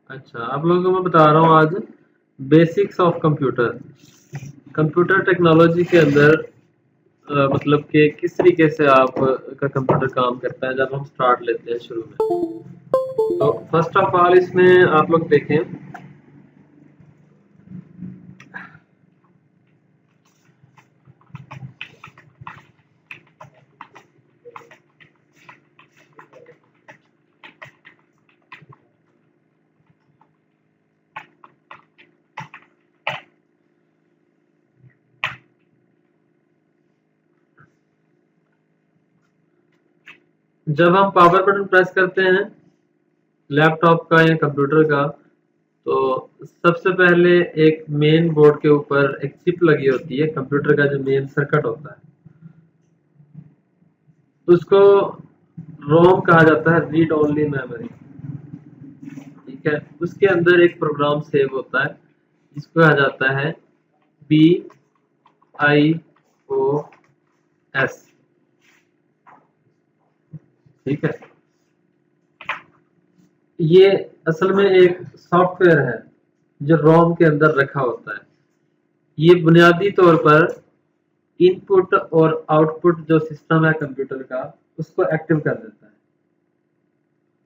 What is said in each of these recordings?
अच्छा, आप लोगों को मैं बता रहा हूँ आज basics of computer. Computer technology के अंदर मतलब कि किस तरीके से आप का कंप्यूटर काम करता है जब हम स्टार्ट लेते हैं शुरू में। तो फर्स्ट ऑफ ऑल इसमें आप लोग देखें, जब हम पावर बटन प्रेस करते हैं लैपटॉप का या कंप्यूटर का, तो सबसे पहले एक मेन बोर्ड के ऊपर एक चिप लगी होती है, कंप्यूटर का जो मेन सर्किट होता है उसको रोम कहा जाता है, रीड ओनली मेमोरी। ठीक है, उसके अंदर एक प्रोग्राम सेव होता है जिसको कहा जाता है BIOS। ठीक है, ये असल में एक सॉफ्टवेयर है जो रोम के अंदर रखा होता है। ये बुनियादी तौर पर इनपुट और आउटपुट जो सिस्टम है कंप्यूटर का उसको एक्टिव कर देता है।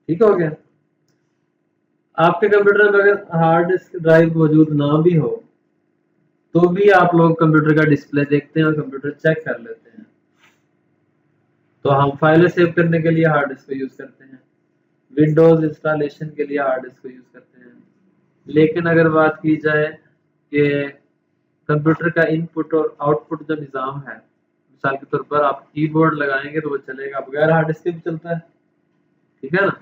ठीक हो गया। आपके कंप्यूटर में अगर हार्ड डिस्क ड्राइव मौजूद ना भी हो तो भी आप लोग कंप्यूटर का डिस्प्ले देखते हैं और कंप्यूटर चेक कर लेते हैं। तो हम फाइलें सेव करने के लिए हार्ड डिस्क को यूज करते हैं, विंडोज इंस्टॉलेशन के लिए हार्ड डिस्क को यूज करते हैं। लेकिन अगर बात की जाए कि कंप्यूटर का इनपुट और आउटपुट जो निज़ाम है, मिसाल के तौर पर आप कीबोर्ड लगाएंगे तो वो चलेगा, बगैर हार्ड डिस्क के भी चलता है। ठीक है ना,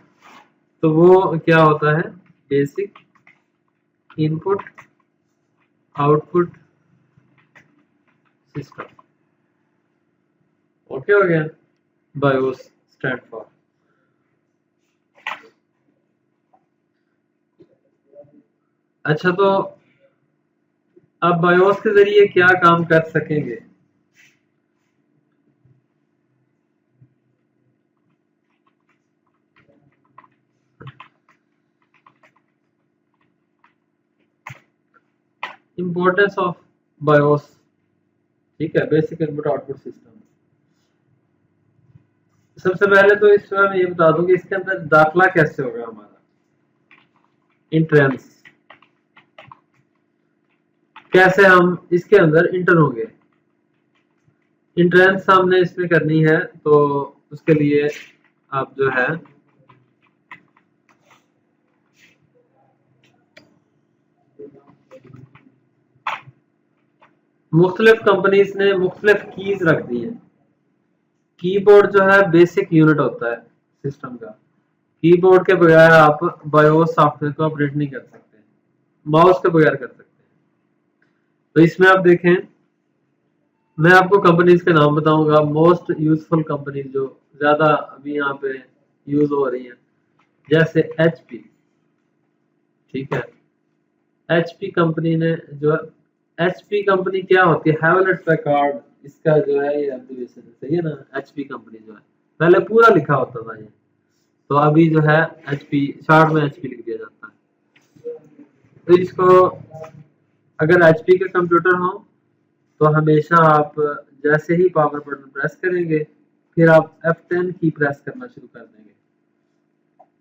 तो वो क्या होता है, basic input output system. Okay हो गया, बायोस स्टैंड फॉर। अच्छा, तो अब बायोस के जरिए क्या काम कर सकेंगे। Importance of BIOS. ठीक है, बेसिक इनपुट आउटपुट सिस्टम। सबसे पहले तो इसमें मैं ये बता दूं कि इसके अंदर दाखला कैसे होगा हमारा, इंट्रेंस, कैसे हम इसके अंदर इंटर होंगे। इंट्रेंस हमने इसमें करनी है तो उसके लिए आप जो है मुख्तलिफ कंपनीज ने मुख्तलिफ कीज रख दी है। कीबोर्ड जो है बेसिक यूनिट होता है सिस्टम का। कीबोर्ड के बगैर आप बायोस सॉफ्टवेयर को ऑपरेट नहीं कर सकते, माउस के बगैर कर सकते हैं। तो इसमें आप देखें, मैं आपको कंपनीज के नाम बताऊंगा, मोस्ट यूजफुल कंपनीज जो ज्यादा अभी यहाँ पे यूज हो रही हैं, जैसे HP। ठीक है, HP कंपनी ने जो, HP कंपनी क्या होती है, हैवलेट पैकार्ड, इसका जो है ये एब्रिविएशन है, सही है ना। HP कंपनी जो है पहले पूरा लिखा होता था ये, तो अभी जो है HP शॉर्ट में HP लिख दिया जाता है। तो इसको अगर HP के कंप्यूटर हो तो हमेशा आप जैसे ही पावर बटन प्रेस करेंगे फिर आप F10 की प्रेस करना शुरू कर देंगे,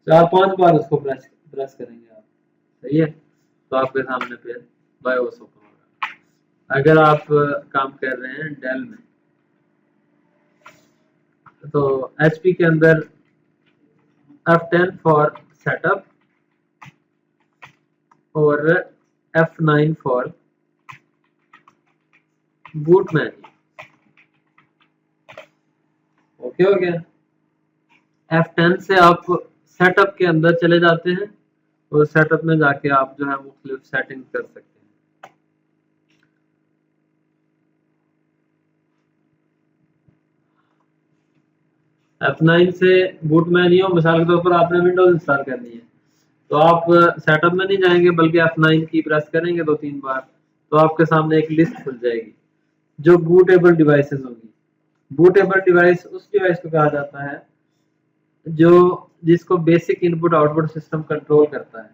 4-5 बार उसको प्रेस प्रेस करेंगे आप, सही है। तो आपके सामने फिर बायोस ओपन होगा। अगर आप काम कर रहे हैं डेल में तो HP के अंदर F10 फॉर सेटअप और F9 for boot menu. Okay हो गया। F10 से आप सेटअप के अंदर चले जाते हैं और सेटअप में जाके आप जो है मुख्तलिफ सेटिंग कर सकते हैं। F9 से बूट मैन्यू, मिसाल के तौर पर आपने विंडोज इंस्टॉल करनी है तो आप सेटअप में नहीं जाएंगे बल्कि F9 की प्रेस करेंगे 2-3 बार, तो आपके सामने एक लिस्ट खुल जाएगी जो बूटेबल डिवाइसेस होगी। बूटेबल डिवाइस उस डिवाइस को कहा जाता है जो जिसको basic input output system control करता है।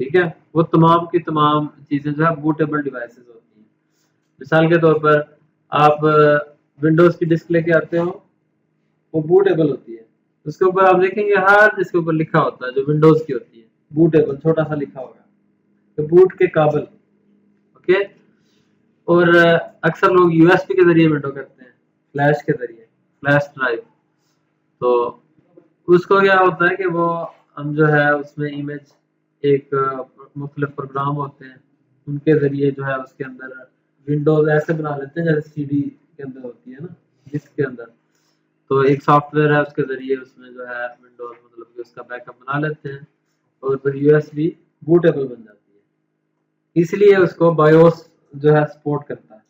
ठीक है, वो तमाम की तमाम चीजें जो है बूटेबल डिवाइसेस होती हैं। मिसाल के तौर पर आप विंडोज की डिस्क लेके आते हो, वो बूटेबल होती है, उसके ऊपर आप देखेंगे हर जिसके ऊपर लिखा होता है जो विंडोज की होती है, बूटेबल छोटा सा लिखा होगा, तो बूट के काबिल। ओके। और अक्सर लोग यूएसबी के जरिए विंडो करते हैं, फ्लैश के जरिए, फ्लैश ड्राइव। तो उसको क्या होता है कि वो हम जो है उसमें इमेज एक मुख्तलिफ प्रोग्राम होते हैं, उनके जरिए जो है उसके अंदर विंडोज ऐसे बना लेते हैं जैसे सीडी के अंदर होती है ना, डिस्क के अंदर। तो एक सॉफ्टवेयर है, उसके जरिए उसमें जो है विंडोज मतलब कि उसका बैकअप बना लेते हैं, और फिर यूएसबी बूटेबल बन जाती है। इसलिए उसको बायोस जो है सपोर्ट करता है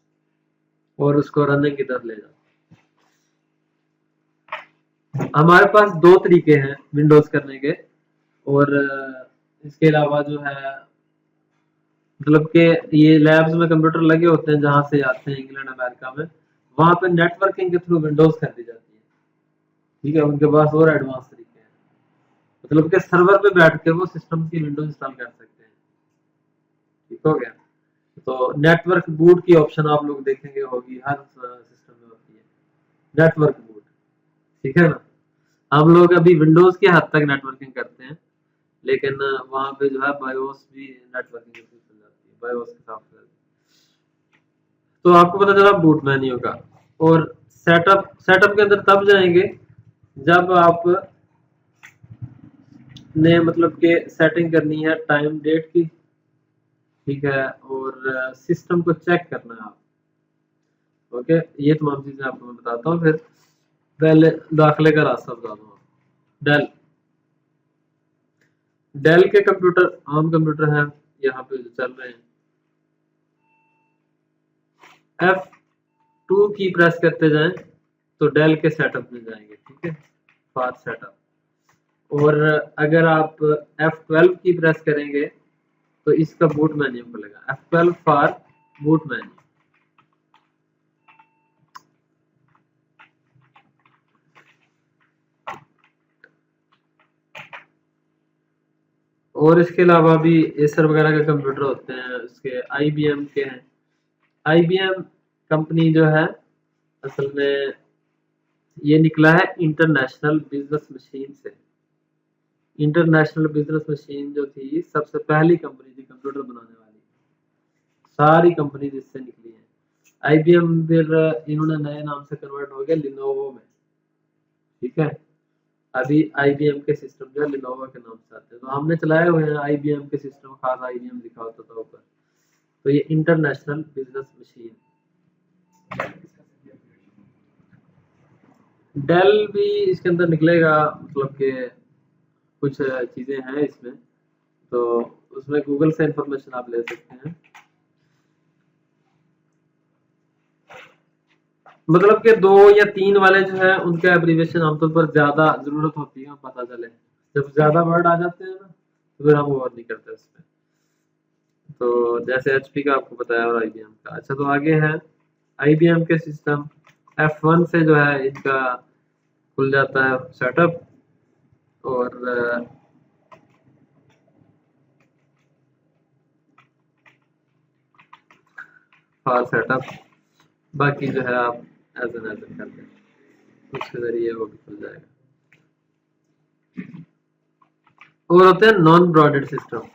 और उसको रनिंग की तरफ ले जाता है। हमारे पास दो तरीके हैं विंडोज करने के, और इसके अलावा जो है मतलब कि ये लैब्स में कंप्यूटर लगे होते हैं जहां से आते हैं इंग्लैंड अमेरिका में, वहां पे नेटवर्किंग के थ्रू विंडोज कर दी जाती है। ठीक है, उनके पास और एडवांस तरीके हैं, मतलब कि सर्वर पे बैठ के वो सिस्टम की विंडोज इंस्टॉल कर सकते हैं। ठीक हो गया। तो नेटवर्क बूट की ऑप्शन आप लोग देखेंगे होगी हर सिस्टम में होती है, नेटवर्क बूट। ठीक है ना। हम लोग अभी विंडोज के हद तक नेटवर्किंग करते हैं, लेकिन वहां पे जो है बायोस भी नेटवर्किंग के थ्रू चल जाती है, बायोस के सॉफ्टवेयर। तो आपको पता चला बूट मेन्यू का। और सेटअप, सेटअप के अंदर तब जाएंगे जब आप ने मतलब के सेटिंग करनी है टाइम डेट की। ठीक है, और सिस्टम को चेक करना है आप। ओके, ये तमाम चीजें आपको मैं बताता हूँ। फिर पहले दाखिले का रास्ता बता दूँ। डेल, डेल के कंप्यूटर आम कंप्यूटर हैं यहाँ पे जो चल रहे हैं। F2 की प्रेस करते जाएं तो डेल के सेटअप में जाएंगे। ठीक है, फार सेटअप। और अगर आप F12 की प्रेस करेंगे तो इसका बूट मेन्यू खुलेगा, F12 फॉर बूट मेन्यू। और इसके अलावा भी एसर वगैरह के कंप्यूटर होते हैं, उसके आईबीएम के हैं। आईबीएम कंपनी जो है असल में ये निकला है इंटरनेशनल बिजनेस मशीन से। इंटरनेशनल बिजनेस मशीन जो थी सबसे पहली कंपनी थी कंप्यूटर बनाने वाली, सारी कंपनी जिससे निकली है। आईबीएम फिर इन्होंने नए नाम से कन्वर्ट हो गया लिनोवो में। ठीक है, अभी आईबीएम के सिस्टम जो है लिनोवो के नाम से आते हैं। तो हमने चलाए हुए हैं आईबीएम के सिस्टम, खास आईबीएम लिखा होता था ऊपर। तो ये इंटरनेशनल बिजनेस मशीन। डेल भी इसके अंदर निकलेगा, मतलब कि कुछ चीजें हैं इसमें, तो उसमें गूगल से इंफॉर्मेशन आप ले सकते हैं। मतलब कि 2 या 3 वाले जो है उनके एब्रीविएशन आमतौर पर ज्यादा जरूरत होती है, पता चले। जब ज्यादा वर्ड आ जाते हैं ना तो फिर हम और नहीं करते उसमें। तो जैसे एचपी का आपको बताया और आईबीएम का। अच्छा, तो आगे है आईबीएम के सिस्टम। F1 से जो है इनका खुल जाता है सेटअप, और फाइल सेटअप। बाकी जो है आप एज एन कर दें, उसके जरिए वो भी खुल जाएगा। और होते हैं नॉन ब्रॉडेड सिस्टम।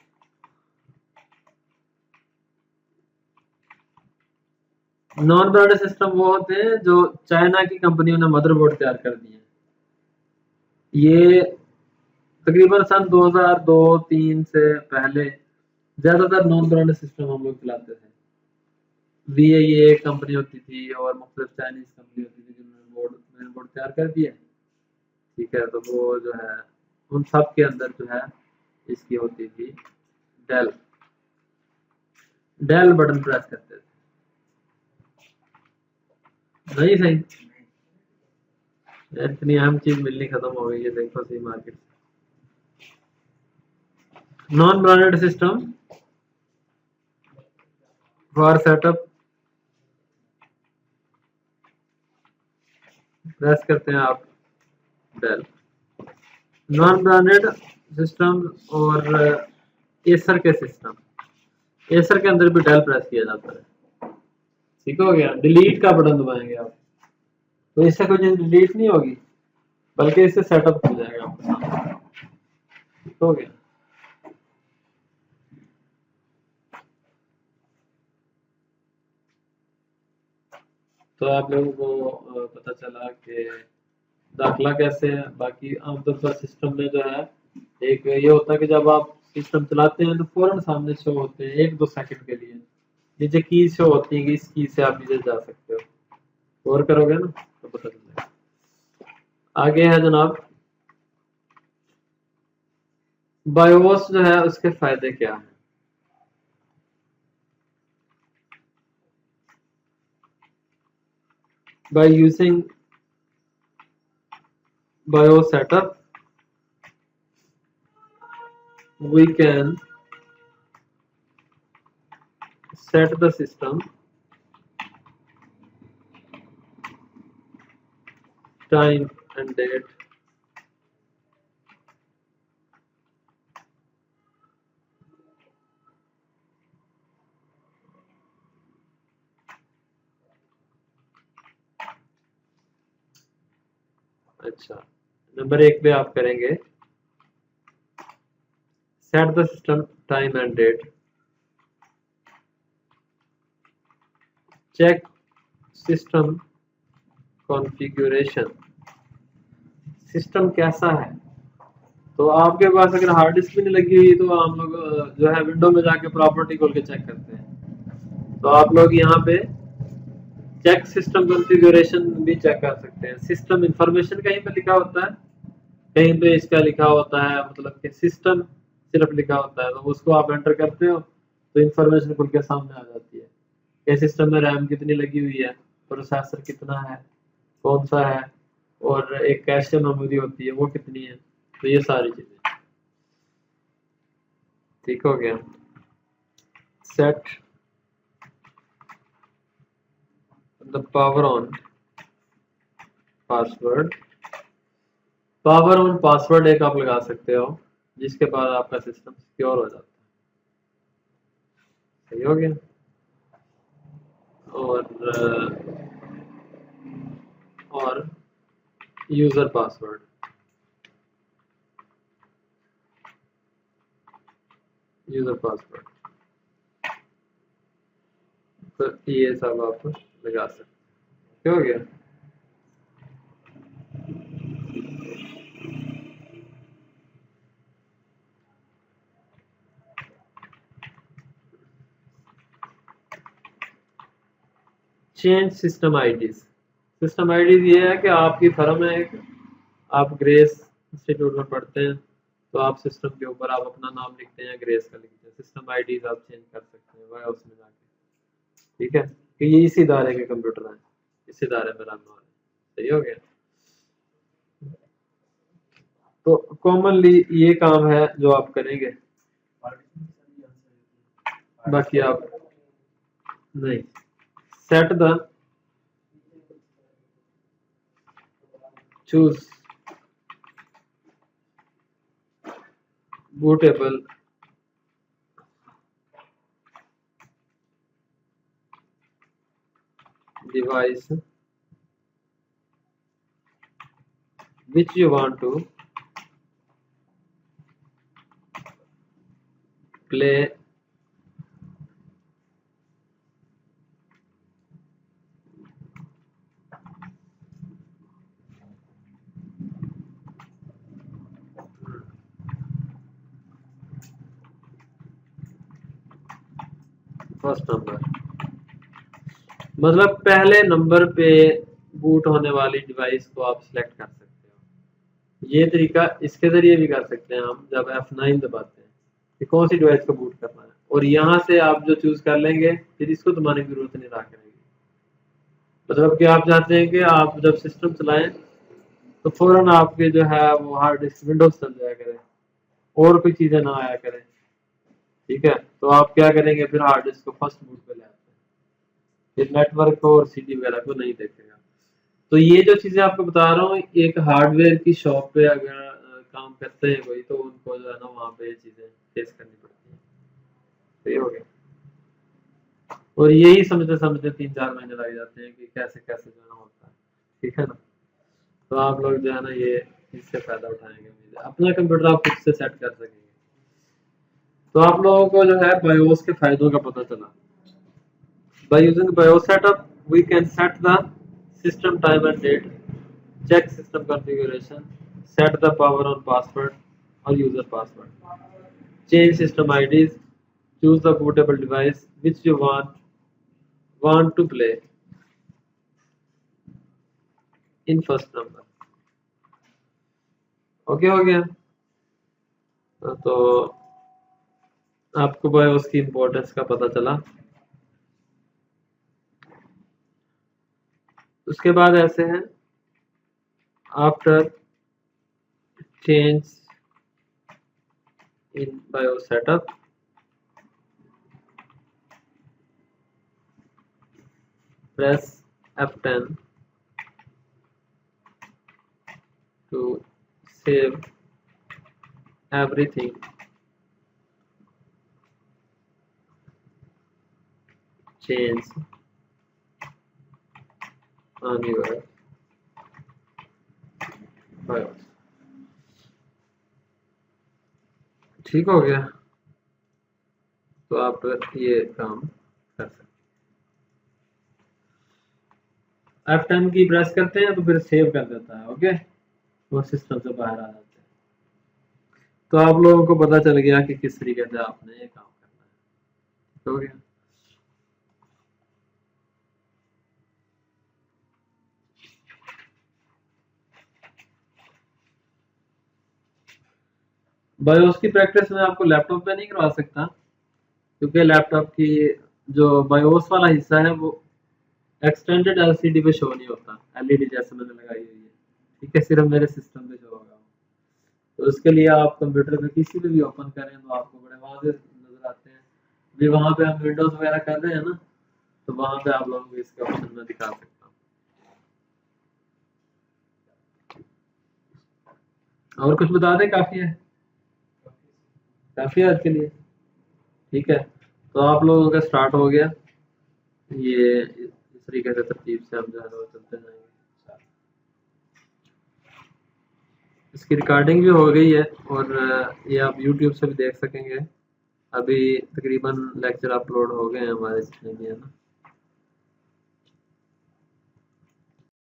नॉन ब्रॉडेड सिस्टम वो होते हैं जो चाइना की कंपनियों ने मदरबोर्ड तैयार कर दिए हैं। ये तकरीबन सन 2002-3 से पहले ज्यादातर नॉन ब्रॉडेड सिस्टम हम लोग चलाते थे। VIA एक कंपनी होती थी और मुख्तलिफ चाइनीज कंपनी होती थी जिन्होंने मेन बोर्ड तैयार कर दिया। ठीक है, तो वो जो है उन सब के अंदर जो है इसकी होती थी डेल। डेल बटन प्रेस करते थे। नहीं सही, इतनी अहम चीज मिलनी खत्म हो गई है, देखो सही market. Non branded system for setup press करते हैं आप डेल। नॉन ब्रांडेड सिस्टम और एसर के सिस्टम, एसर के अंदर भी डेल प्रेस किया जाता है। ठीक हो गया। डिलीट का बटन दबाएंगे आप तो इससे कोई चीज डिलीट नहीं होगी, बल्कि इससे सेटअप हो जाएगा आपके सामने। ठीक हो गया। तो आप लोगों को पता चला कि दाखला कैसे है। बाकी आमतौर पर सिस्टम में जो है एक ये होता है कि जब आप सिस्टम चलाते हैं तो फौरन सामने शो होते हैं 1-2 सेकंड के लिए, नीचे की शो होती है कि इस की से आप नीचे जा सकते हो। और करोगे ना तो पता चल जाएगा। आगे है जनाब, बायोस जो है उसके फायदे क्या है। By using BIOS setup, we can set the system time and date अच्छा, नंबर 1 पे आप करेंगे set the system time and date, check system configuration, system कैसा है। तो आपके पास अगर हार्ड डिस्क भी नहीं लगी हुई तो हम लोग जो है विंडो में जाके प्रॉपर्टी खोल के चेक करते हैं। तो आप लोग यहाँ पे चेक सिस्टम कॉन्फ़िगरेशन भी चेक कर सकते हैं। सिस्टम इंफॉर्मेशन कहीं पे लिखा होता है, कहीं पे इसका लिखा होता है मतलब कि सिस्टम सिर्फ लिखा होता है, तो उसको आप एंटर करते हो तो इंफॉर्मेशन खुल के सामने आ जाती है कि सिस्टम में रैम कितनी लगी हुई है, प्रोसेसर कितना है, कौन सा है, और एक कैश मेमोरी होती है वो कितनी है। तो ये सारी चीजें। ठीक हो गया। Set the power on password, power on password एक आप लगा सकते हो जिसके बाद आपका सिस्टम सिक्योर हो जाता है। सही हो गया। और यूजर पासवर्ड, यूजर पासवर्ड तो ये सब आप लगा सकते हैं। क्या हो गया। Change system IDs, system IDs ये है कि आपकी फर्म है एक, आप ग्रेस इंस्टीट्यूट में पढ़ते हैं तो आप सिस्टम के ऊपर आप अपना नाम लिखते हैं, ग्रेस का लिखते हैं। सिस्टम आईडीज आप चेंज कर सकते हैं बायोस में जाके। ठीक है कि ये इस इदारे के कंप्यूटर हैं, इस इदारे में रन हो रहे हैं। सही हो गया। तो कॉमनली ये काम है जो आप करेंगे, बाकी आप नहीं। Set the choose bootable device which you want to play first number, मतलब पहले नंबर पे बूट होने वाली डिवाइस को आप सिलेक्ट कर सकते हो। ये तरीका इसके जरिए भी कर सकते हैं हम, जब F9 दबाते हैं कि कौन सी डिवाइस को बूट करना है, और यहाँ से आप जो चूज कर लेंगे फिर इसको दबाने की जरूरत नहीं रहा करेगी। मतलब कि आप चाहते हैं कि आप जब सिस्टम चलाएं तो फौरन आपके जो है वो हार्ड डिस्क विंडोज चल जाया करे और कोई चीजें ना आया करें। ठीक है, तो आप क्या करेंगे फिर हार्ड डिस्क को फर्स्ट बूट पे ले आते हैं, फिर नेटवर्क को और सीडी वगैरह को नहीं देखेगा। तो ये जो चीजें आपको बता रहा हूँ, एक हार्डवेयर की शॉप पे अगर काम करते हैं कोई तो उनको जो है ना वहाँ पे ये चीजें फेस करनी पड़ती हैं। तो ये हो गया। और यही समझते समझते 3-4 महीने लग जाते हैं कि कैसे कैसे जो है होता है, ठीक है ना। तो आप लोग जो है ना ये इससे फायदा उठाएंगे, अपना कंप्यूटर आप खुद से सेट कर सकेंगे। तो आप लोगों को जो है बायोस के फायदों का पता चला। By using BIOS setup, we can set the system time and date, check system configuration, set the power on password or user password, change system IDs, choose the bootable device which you want to play in first number. Okay हो गया। तो आपको BIOS की importance का पता चला। उसके बाद ऐसे हैं, after change in BIOS setup, press F10 to save everything change on your BIOS। ठीक हो गया। तो आप ये काम कर सकते हैं। F10 की प्रेस करते हैं तो फिर सेव कर देता है, ओके, वो सिस्टम से बाहर आ जाते हैं। तो आप लोगों को पता चल गया कि किस तरीके से आपने ये काम करना है, ठीक हो गया। बायोस की प्रैक्टिस में आपको लैपटॉप पे नहीं करवा सकता, क्योंकि लैपटॉप की जो बायोस वाला हिस्सा है वो एक्सटेंडेड एलसीडी पे शो नहीं होता, एलईडी जैसे मैंने लगाई हुई है, ठीक है, सिर्फ मेरे सिस्टम पे शो होगा। तो उसके लिए आप कंप्यूटर पे किसी पे भी ओपन करें तो आपको बड़े वाज़ेह नजर आते हैं। भी वहाँ पे हम विंडोज वगैरह कर रहे हैं ना, तो वहाँ पे आप लोगों को इसके ऑप्शन में दिखा सकता हूँ। और कुछ बता दें? काफी है, काफी है आज के लिए, ठीक है। तो आप लोगों का स्टार्ट हो गया, ये इस तरीके से तरतीब से हम जो है वो चलते जाएंगे। इसकी रिकॉर्डिंग भी हो गई है और ये आप YouTube से भी देख सकेंगे। अभी तकरीबन लेक्चर अपलोड हो गए हैं हमारे जितने भी है ना।